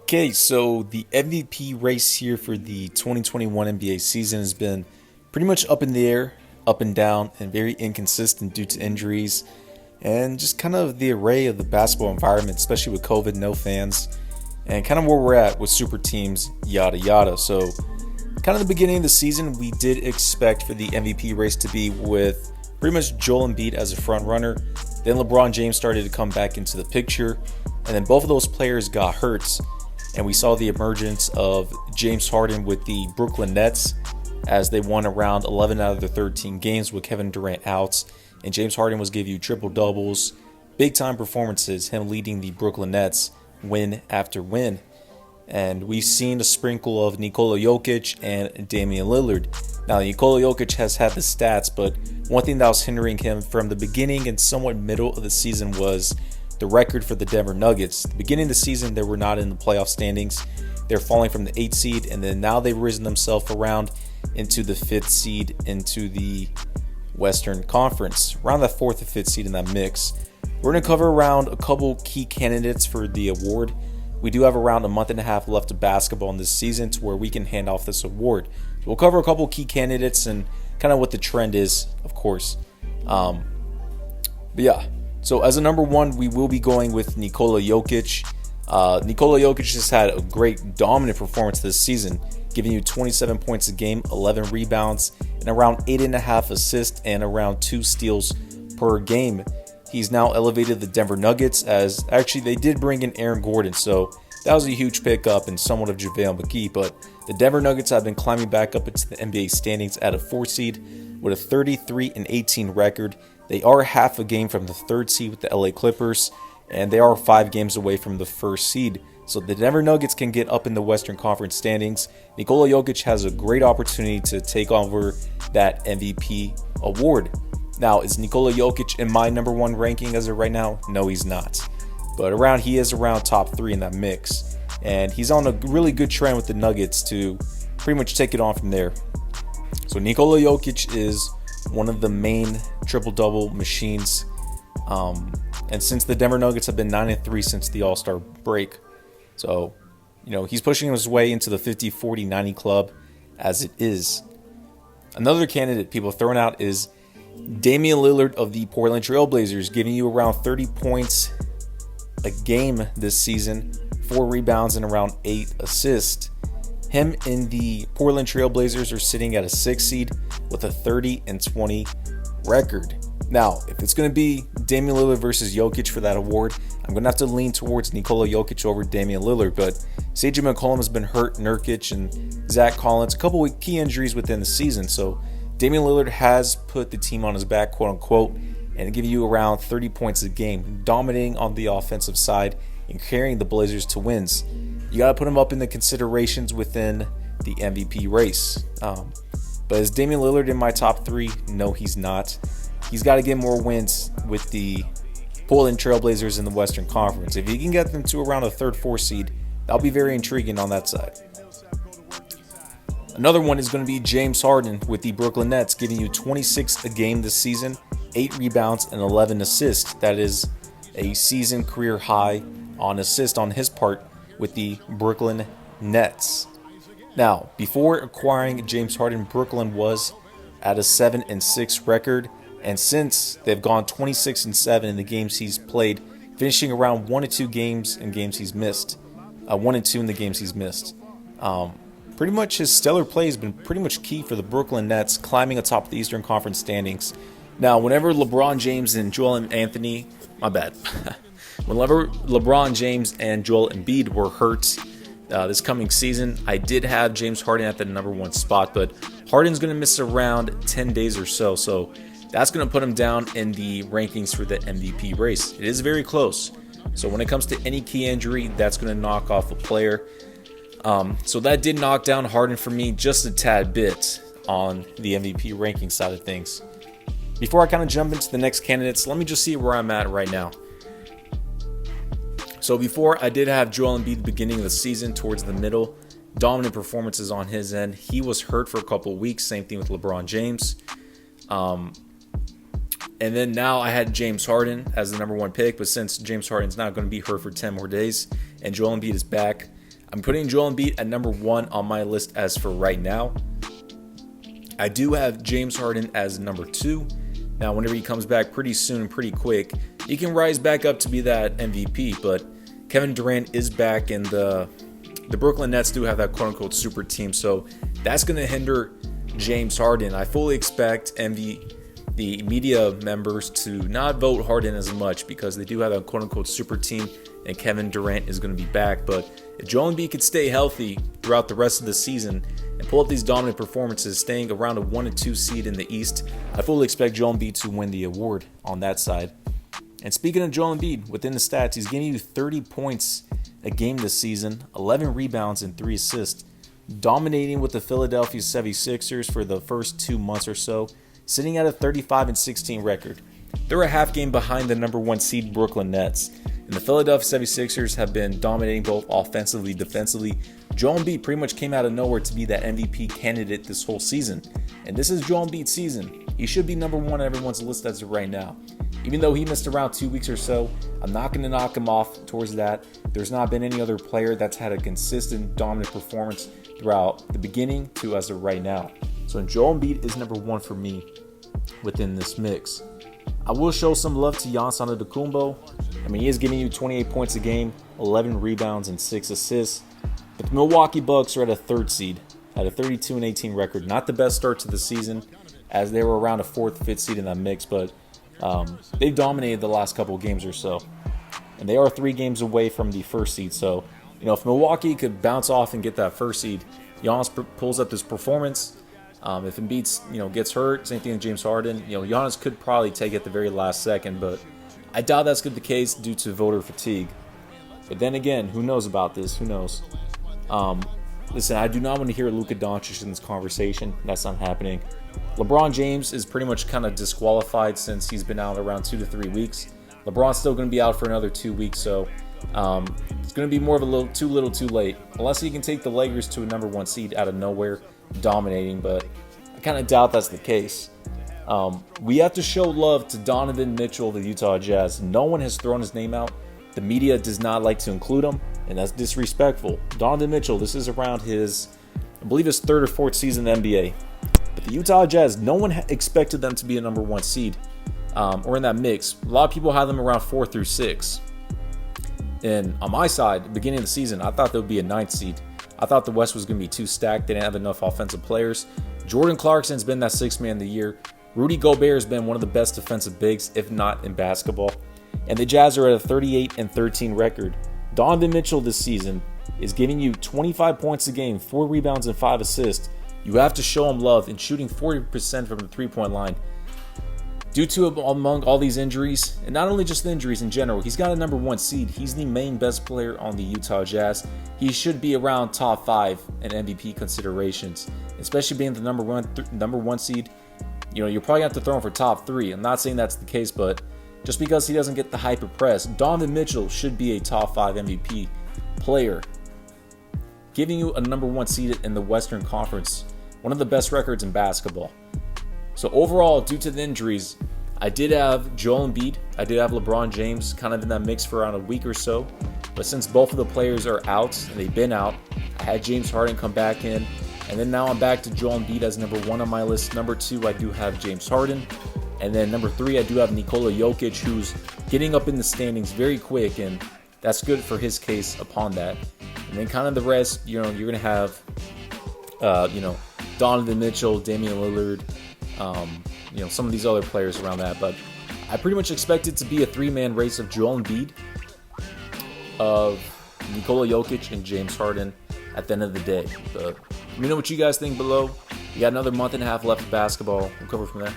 Okay, so the MVP race here for the 2021 NBA season has been pretty much up in the air, up and down, and very inconsistent due to injuries and just kind of the array of the basketball environment, especially with COVID, no fans, and kind of where we're at with super teams, yada yada. So, kind of the beginning of the season, we did expect for the MVP race to be with pretty much Joel Embiid as a front runner. Then LeBron James started to come back into the picture, and then both of those players got hurt. And we saw the emergence of James Harden with the Brooklyn Nets as they won around 11 out of their 13 games with Kevin Durant out. And James Harden was giving you triple doubles, big time performances, him leading the Brooklyn Nets win after win. And we've seen a sprinkle of Nikola Jokic and Damian Lillard. Now, Nikola Jokic has had the stats, but one thing that was hindering him from the beginning and somewhat middle of the season was the record for the Denver Nuggets. At the beginning of the season, they were not in the playoff standings. They're falling from the 8th seed, and then now they've risen themselves around into the 5th seed into the Western Conference, around that 4th or 5th seed in that mix. We're going to cover around a couple key candidates for the award. We do have around a month and a half left of basketball in this season to where we can hand off this award. So we'll cover a couple key candidates and kind of what the trend is, of course. But yeah. So as a number one, we will be going with Nikola Jokic. Nikola Jokic has had a great dominant performance this season, giving you 27 points a game, 11 rebounds, and around 8.5 assists and around 2 steals per game. He's now elevated the Denver Nuggets as actually they did bring in Aaron Gordon, so that was a huge pickup and somewhat of JaVale McGee. But the Denver Nuggets have been climbing back up into the NBA standings at a 4 seed with a 33-18 record. They are half a game from the 3rd seed with the LA Clippers, and they are 5 games away from the 1st seed. So the Denver Nuggets can get up in the Western Conference standings. Nikola Jokic has a great opportunity to take over that MVP award. Now, is Nikola Jokic in my number one ranking as of right now? No, he's not. But he is around top 3 in that mix. And he's on a really good trend with the Nuggets to pretty much take it on from there. So Nikola Jokic is one of the main triple-double machines. And since the Denver Nuggets have been 9-3 since the All-Star break. So, he's pushing his way into the 50-40-90 club as it is. Another candidate people throwing out is Damian Lillard of the Portland Trail Blazers, giving you around 30 points a game this season, 4 rebounds, and around 8 assists. Him and the Portland Trail Blazers are sitting at a 6 seed with a 30-20 record. Now, if it's going to be Damian Lillard versus Jokic for that award, I'm going to have to lean towards Nikola Jokic over Damian Lillard. But CJ McCollum has been hurt, Nurkic and Zach Collins, a couple of key injuries within the season. So Damian Lillard has put the team on his back, quote unquote, and giving you around 30 points a game, dominating on the offensive side and carrying the Blazers to wins. You got to put him up in the considerations within the MVP race. But is Damian Lillard in my top 3? No, he's not. He's got to get more wins with the Portland Trail Blazers in the Western Conference. If he can get them to around a 3rd, 4th seed, that'll be very intriguing on that side. Another one is going to be James Harden with the Brooklyn Nets, giving you 26 a game this season, 8 rebounds, and 11 assists. That is a season career high on assists on his part with the Brooklyn Nets. Now, before acquiring James Harden, Brooklyn was at a 7-6 record, and since they've gone 26-7 in the games he's played, finishing around 1-2 games in games he's missed. 1-2 in the games he's missed. Pretty much his stellar play has been pretty much key for the Brooklyn Nets climbing atop the Eastern Conference standings. Now, whenever LeBron James and Joel Anthony, whenever LeBron James and Joel Embiid were hurt this coming season, I did have James Harden at the number 1 spot, but Harden's going to miss around 10 days or so, so that's going to put him down in the rankings for the MVP race. It is very close. So when it comes to any key injury, that's going to knock off a player. So that did knock down Harden for me just a tad bit on the MVP ranking side of things. Before I kind of jump into the next candidates, let me just see where I'm at right now. So before, I did have Joel Embiid at the beginning of the season towards the middle. Dominant performances on his end. He was hurt for a couple of weeks. Same thing with LeBron James. And then now I had James Harden as the number 1 pick. But since James Harden's not going to be hurt for 10 more days and Joel Embiid is back, I'm putting Joel Embiid at number 1 on my list as for right now. I do have James Harden as number 2. Now, whenever he comes back pretty soon and pretty quick, he can rise back up to be that MVP. But Kevin Durant is back, and the Brooklyn Nets do have that quote-unquote super team. So that's going to hinder James Harden. I fully expect the media members to not vote Harden as much because they do have a quote-unquote super team, and Kevin Durant is going to be back. But if Joel Embiid could stay healthy throughout the rest of the season and pull up these dominant performances, staying around a 1 and 2 seed in the East, I fully expect Joel Embiid to win the award on that side. And speaking of Joel Embiid, within the stats, he's getting you 30 points a game this season, 11 rebounds and 3 assists, dominating with the Philadelphia 76ers for the first 2 months or so, sitting at a 35-16 record. They're a half game behind the number 1 seed Brooklyn Nets. And the Philadelphia 76ers have been dominating both offensively, defensively. Joel Embiid pretty much came out of nowhere to be that MVP candidate this whole season. And this is Joel Embiid's season. He should be number 1 on everyone's list as of right now. Even though he missed around 2 weeks or so, I'm not going to knock him off towards that. There's not been any other player that's had a consistent, dominant performance throughout the beginning to as of right now. So Joel Embiid is number 1 for me within this mix. I will show some love to Giannis Antetokounmpo. I mean, he is giving you 28 points a game, 11 rebounds, and 6 assists. But the Milwaukee Bucks are at a 3rd seed, at a 32-18 record. Not the best start to the season, as they were around a 4th, 5th seed in that mix, but they've dominated the last couple of games or so. And they are 3 games away from the 1st seed. So, if Milwaukee could bounce off and get that 1st seed, Giannis pulls up this performance. If Embiid, gets hurt, same thing with James Harden, Giannis could probably take it at the very last second, but I doubt that's going to be the case due to voter fatigue. But then again, who knows about this? Who knows? Listen, I do not want to hear Luka Doncic in this conversation. That's not happening. LeBron James is pretty much kind of disqualified since he's been out around 2 to 3 weeks. LeBron's still going to be out for another 2 weeks, so it's going to be more of a little too late. Unless he can take the Lakers to a number 1 seed out of nowhere, dominating, but I kind of doubt that's the case. We have to show love to Donovan Mitchell of the Utah Jazz. No one has thrown his name out. The media does not like to include him, and that's disrespectful. Donovan Mitchell, this is around his, I believe, his 3rd or 4th season in the NBA. But the Utah Jazz, no one expected them to be a number 1 seed or in that mix. A lot of people had them around 4 through 6. And on my side, at the beginning of the season, I thought there would be a 9th seed. I thought the West was going to be too stacked. They didn't have enough offensive players. Jordan Clarkson's been that 6th man of the year. Rudy Gobert has been one of the best defensive bigs, if not in basketball. And the Jazz are at a 38-13 record. Donovan Mitchell this season is giving you 25 points a game, 4 rebounds, and 5 assists. You have to show him love in shooting 40% from the 3-point line. Due to among all these injuries, and not only just the injuries in general, he's got a number 1 seed. He's the main best player on the Utah Jazz. He should be around top 5 in MVP considerations, especially being the number one seed. You're probably going to have to throw him for top 3. I'm not saying that's the case, but just because he doesn't get the hype or press, Donovan Mitchell should be a top 5 MVP player, giving you a number 1 seed in the Western Conference, one of the best records in basketball. So overall, due to the injuries, I did have Joel Embiid, I did have LeBron James kind of in that mix for around a week or so. But since both of the players are out, and they've been out, I had James Harden come back in. And then now I'm back to Joel Embiid as number 1 on my list. Number 2, I do have James Harden. And then number 3, I do have Nikola Jokic, who's getting up in the standings very quick. And that's good for his case upon that. And then kind of the rest, you're going to have, Donovan Mitchell, Damian Lillard, some of these other players around that. But I pretty much expect it to be a 3-man race of Joel Embiid, of Nikola Jokic, and James Harden at the end of the day. But let me know what you guys think below. We got another month and a half left of basketball. We'll cover from there.